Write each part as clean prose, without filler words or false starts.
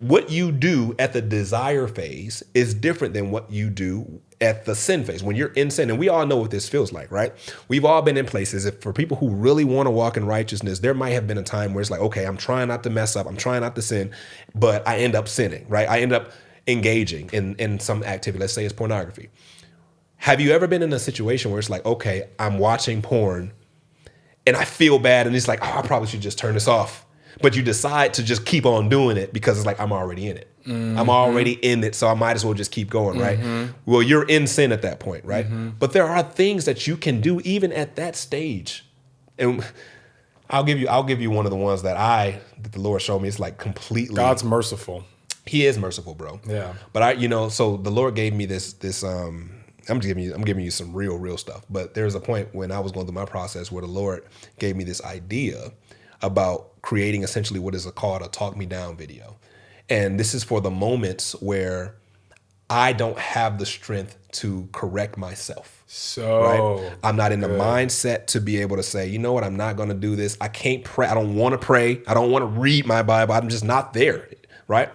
what you do at the desire phase is different than what you do at the sin phase. When you're in sin, and we all know what this feels like, right? We've all been in places. If for people who really want to walk in righteousness, there might have been a time where it's like, okay, I'm trying not to mess up. I'm trying not to sin, but I end up sinning, right? I end up engaging in some activity. Let's say it's pornography. Have you ever been in a situation where it's like, okay, I'm watching porn and I feel bad and it's like, oh, I probably should just turn this off. But you decide to just keep on doing it because it's like, I'm already in it. Mm-hmm. I'm already in it, so I might as well just keep going, right? Mm-hmm. Well, you're in sin at that point, right? Mm-hmm. But there are things that you can do even at that stage. And I'll give you one of the ones that the Lord showed me. It's like completely. God's merciful. He is merciful, bro. Yeah. But so the Lord gave me this I'm giving you some real stuff. But there's a point when I was going through my process where the Lord gave me this idea about creating essentially what is called a talk me down video. And this is for the moments where I don't have the strength to correct myself. So right? I'm not in the mindset to be able to say, you know what, I'm not going to do this. I can't pray. I don't want to pray. I don't want to read my Bible. I'm just not there, right?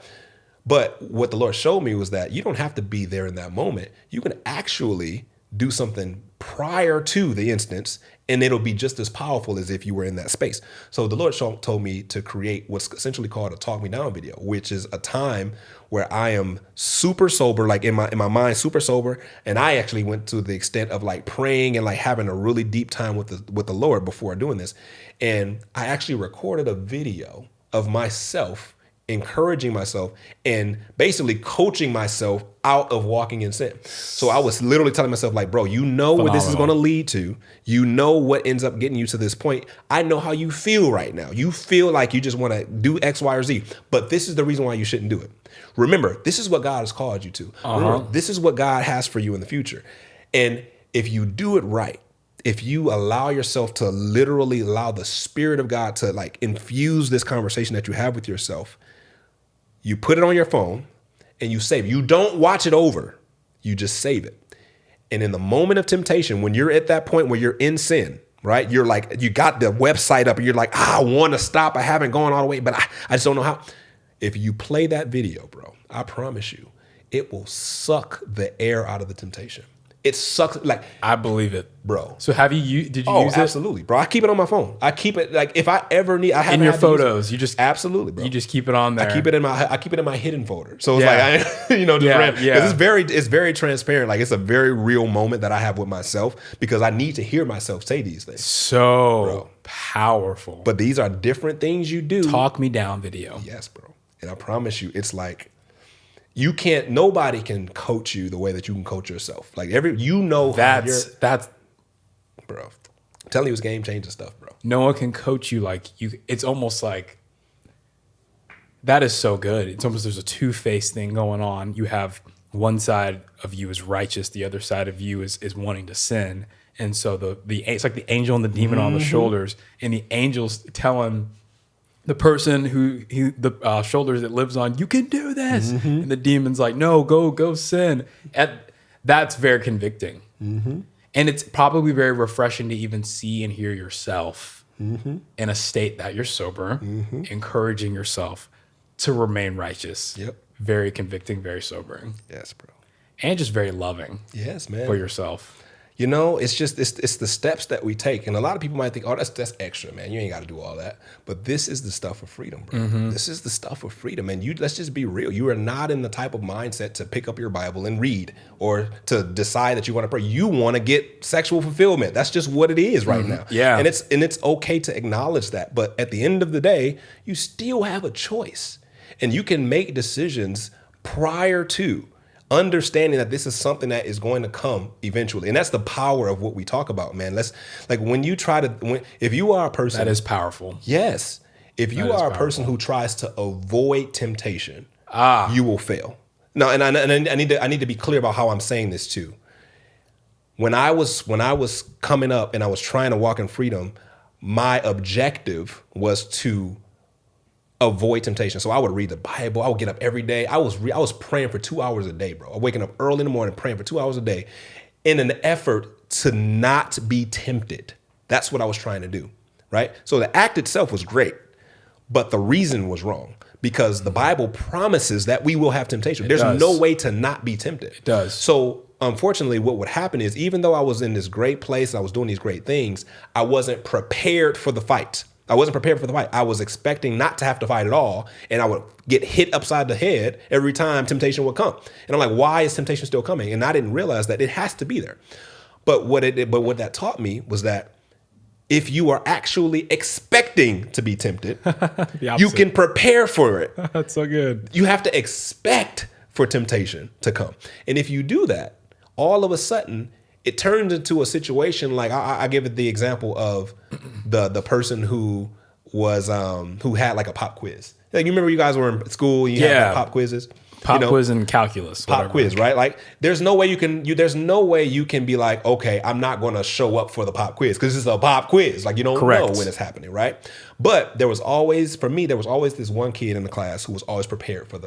But what the Lord showed me was that you don't have to be there in that moment. You can actually do something prior to the instance, and it'll be just as powerful as if you were in that space. So the Lord told me to create what's essentially called a talk me down video, which is a time where I am super sober, like in my mind, super sober. And I actually went to the extent of like praying and like having a really deep time with the Lord before doing this. And I actually recorded a video of myself encouraging myself and basically coaching myself out of walking in sin. So I was literally telling myself like, bro, you know where this is going to lead to. You know what ends up getting you to this point. I know how you feel right now. You feel like you just want to do X, Y, or Z, but this is the reason why you shouldn't do it. Remember, this is what God has called you to. Remember, this is what God has for you in the future. And if you do it right, if you allow yourself to literally allow the Spirit of God to like infuse this conversation that you have with yourself, you put it on your phone and you save it. You don't watch it over. You just save it. And in the moment of temptation, when you're at that point where you're in sin, right? You're like, you got the website up and you're like, I want to stop. I haven't gone all the way, but I just don't know how. If you play that video, bro, I promise you, it will suck the air out of the temptation. It sucks. Like, I believe it, bro. So did you use it? Absolutely, bro. I keep it on my phone. I keep it like if I ever need. I have in your photos. You just absolutely, bro. You just keep it on there. I keep it in my hidden folder. So it's like because it's very transparent. Like it's a very real moment that I have with myself because I need to hear myself say these things. So powerful. But these are different things you do. Talk me down video. Yes, bro. And I promise you, it's like. Nobody can coach you the way that you can coach yourself. Like that's bro. I'm telling you, it's game changing stuff, bro. No one can coach you like you. It's almost like that is so good. It's almost there's a two-faced thing going on. You have one side of you is righteous, the other side of you is wanting to sin, and so it's like the angel and the demon on the shoulders, and the angel's telling the person the shoulders that lives on, you can do this. Mm-hmm. And the demon's like, no, go sin. That's very convicting. Mm-hmm. And it's probably very refreshing to even see and hear yourself in a state that you're sober, encouraging yourself to remain righteous. Yep. Very convicting, very sobering. Yes, bro. And just very loving. Yes, man. For yourself. You know, it's the steps that we take. And a lot of people might think, oh, that's extra, man. You ain't got to do all that. But this is the stuff of freedom, bro. Mm-hmm. This is the stuff of freedom. And let's just be real. You are not in the type of mindset to pick up your Bible and read or to decide that you want to pray. You want to get sexual fulfillment. That's just what it is right now. Yeah. And it's okay to acknowledge that. But at the end of the day, you still have a choice. And you can make decisions prior to understanding that this is something that is going to come eventually. And that's the power of what we talk about, man. If you are a person that is powerful. Yes. If you are a person who tries to avoid temptation, you will fail. No, and I need to be clear about how I'm saying this too. When I was coming up and I was trying to walk in freedom, my objective was to avoid temptation. So I would read the Bible. I would get up every day. I was praying for 2 hours a day, bro. I'm waking up early in the morning, praying for 2 hours a day in an effort to not be tempted. That's what I was trying to do, right? So the act itself was great, but the reason was wrong because the Bible promises that we will have temptation. There's does. no way to not be tempted. It does. So unfortunately, what would happen is even though I was in this great place, I was doing these great things, I wasn't prepared for the fight. I wasn't prepared for the fight. I was expecting not to have to fight at all, and I would get hit upside the head every time temptation would come. And I'm like, why is temptation still coming? And I didn't realize that it has to be there. But what that taught me was that if you are actually expecting to be tempted, you can prepare for it. That's so good. You have to expect for temptation to come. And if you do that, all of a sudden, it turns into a situation like I give it the example of the person who was who had like a pop quiz. Like you remember you guys were in school, and you had like pop quizzes. Quiz and calculus. Pop quiz, right? Like there's no way you can be like, okay, I'm not going to show up for the pop quiz because it's a pop quiz. Like you don't know when it's happening, right? But there was always this one kid in the class who was always prepared for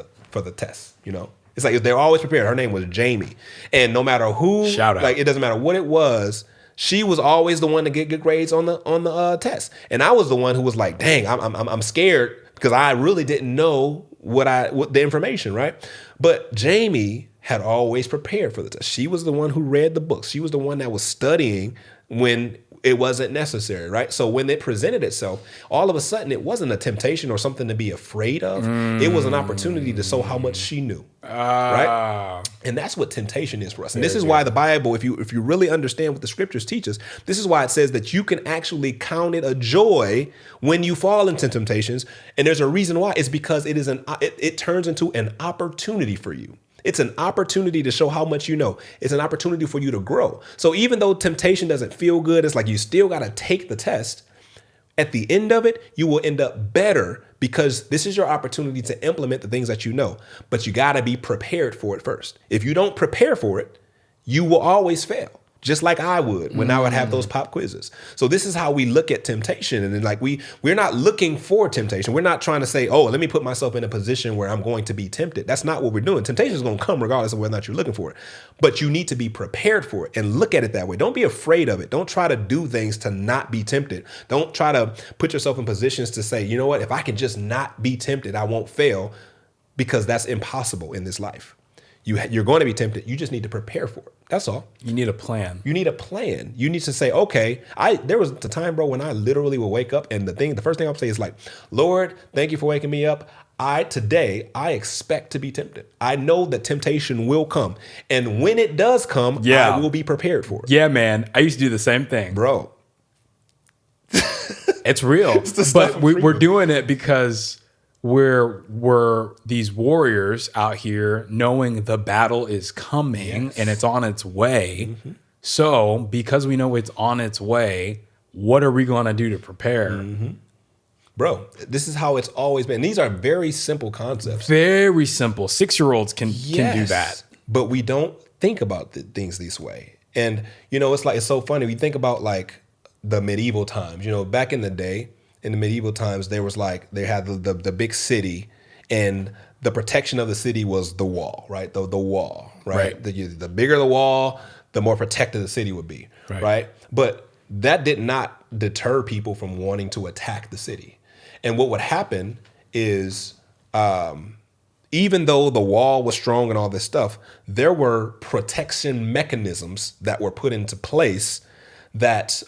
the test, you know? It's like they're always prepared. Her name was Jamie. And no matter who, shout out. Like it doesn't matter what it was, she was always the one to get good grades on the test. And I was the one who was like, dang, I'm scared because I really didn't know what the information, right? But Jamie had always prepared for the test. She was the one who read the books. She was the one that was studying when it wasn't necessary, right? So when it presented itself, all of a sudden it wasn't a temptation or something to be afraid of. It was an opportunity to show how much she knew, right? And that's what temptation is for us. And this is why the Bible, if you really understand what the scriptures teach us, this is why it says that you can actually count it a joy when you fall into temptations. And there's a reason why. It's because it turns into an opportunity for you. It's an opportunity to show how much you know. It's an opportunity for you to grow. So even though temptation doesn't feel good, it's like you still got to take the test. At the end of it, you will end up better because this is your opportunity to implement the things that you know. But you got to be prepared for it first. If you don't prepare for it, you will always fail. Just like I would when I would have those pop quizzes. So this is how we look at temptation. And then like we're not looking for temptation. We're not trying to say, oh, let me put myself in a position where I'm going to be tempted. That's not what we're doing. Temptation is going to come regardless of whether or not you're looking for it. But you need to be prepared for it and look at it that way. Don't be afraid of it. Don't try to do things to not be tempted. Don't try to put yourself in positions to say, you know what, if I can just not be tempted, I won't fail, because that's impossible in this life. You're going to be tempted. You just need to prepare for it. That's all. You need a plan. You need a plan. You need to say, okay, there was a time, bro, when I literally would wake up and the first thing I'll say is like, Lord, thank you for waking me up. Today I expect to be tempted. I know that temptation will come. And when it does come, I will be prepared for it. Yeah, man. I used to do the same thing. Bro. It's real. But we're doing it because we're these warriors out here knowing the battle is coming and it's on its way. Mm-hmm. So because we know it's on its way, what are we going to do to prepare? Mm-hmm. Bro, this is how it's always been. These are very simple concepts. Very simple. 6-year-olds can do that. But we don't think about things this way. And, you know, it's so funny. We think about like the medieval times, you know, back in the day, in the medieval times, there was like, they had the big city, and the protection of the city was the wall, right? The wall, right? The bigger the wall, the more protected the city would be, right? But that did not deter people from wanting to attack the city. And what would happen is, even though the wall was strong and all this stuff, there were protection mechanisms that were put into place that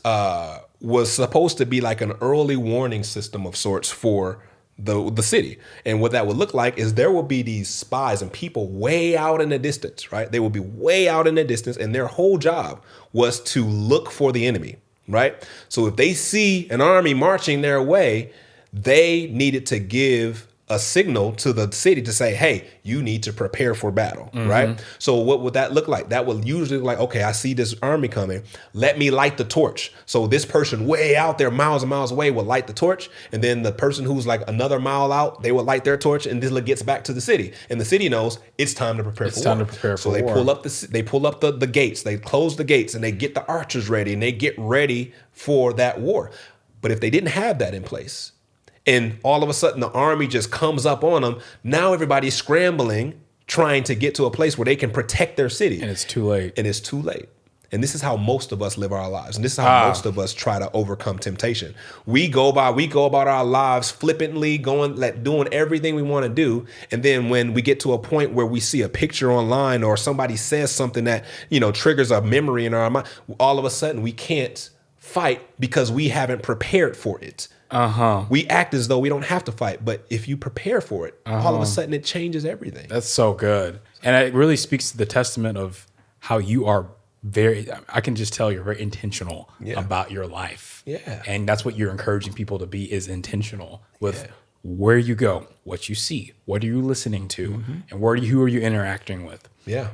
was supposed to be like an early warning system of sorts for the city. And what that would look like is there will be these spies and people way out in the distance, right? They will be way out in the distance, and their whole job was to look for the enemy, right? So if they see an army marching their way, they needed to give a signal to the city to say, hey, you need to prepare for battle, right? So what would that look like? That would usually look like, okay, I see this army coming. Let me light the torch. So this person way out there, miles and miles away, will light the torch. And then the person who's like another mile out, they will light their torch, and this gets back to the city. And the city knows it's time to prepare for war. So they pull up the gates, they close the gates, and they get the archers ready, and they get ready for that war. But if they didn't have that in place, and all of a sudden the army just comes up on them, now everybody's scrambling, trying to get to a place where they can protect their city. And it's too late. And this is how most of us live our lives. And this is how most of us try to overcome temptation. We go about our lives flippantly, doing everything we want to do. And then when we get to a point where we see a picture online or somebody says something that, triggers a memory in our mind, all of a sudden we can't fight because we haven't prepared for it. We act as though we don't have to fight. But if you prepare for it, all of a sudden it changes everything. That's so good. And it really speaks to the testament of how you are I can just tell you're very intentional about your life. Yeah. And that's what you're encouraging people to be, is intentional with where you go, what you see, what are you listening to, and who are you interacting with. Yeah.